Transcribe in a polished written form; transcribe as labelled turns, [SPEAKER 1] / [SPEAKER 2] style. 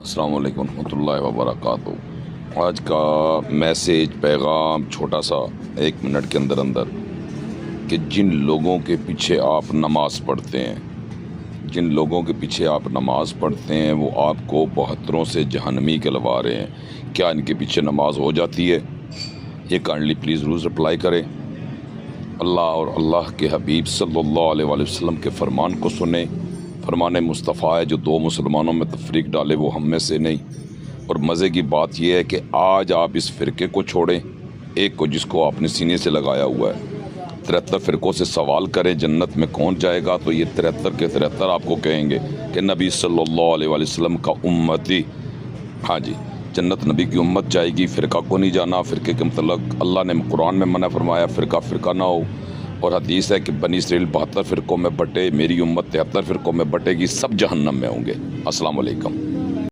[SPEAKER 1] अस्सलाम वालेकुम रहमतुल्लाहि व बरकातहू। आज का मैसेज पैगाम छोटा सा 1 मिनट के अंदर अंदर कि जिन लोगों के पीछे आप नमाज़ पढ़ते हैं, जिन लोगों के पीछे आप नमाज़ पढ़ते हैं वो आपको 72 से जहन्नमी कहलवा रहे हैं। क्या इनके पीछे नमाज हो जाती है? ये काइंडली प्लीज़ ज़रूर रिप्लाई करें। अल्लाह और अल्लाह के हबीब सल्लल्लाहु अलैहि वसल्लम के फ़रमान को सुने। फ़रमान मुस्तफ़ा है जो 2 मुसलमानों में तफरीक डाले वो हम में से नहीं। और मज़े की बात यह है कि आज आप इस फ़िरके को छोड़ें, एक को जिसको आपने सीने से लगाया हुआ है। 73 फ़िरकों से सवाल करें जन्नत में कौन जाएगा, तो ये 73 के 73 आपको कहेंगे कि नबी सल्लल्लाहु अलैहि वसल्लम का उम्मती। हाँ जी, जन्नत नबी की उम्मत जाएगी, फ़िरका को नहीं जाना। फ़िरके के मतलब अल्लाह ने कुरान में मना फरमाया फ़िरका ना हो। और हदीस है कि बनी इसराइल 72 फ़िरकों में बटे, मेरी उम्मत 73 फ़िरकों में बटेगी, सब जहन्नम में होंगे। अस्सलाम वालेकुम।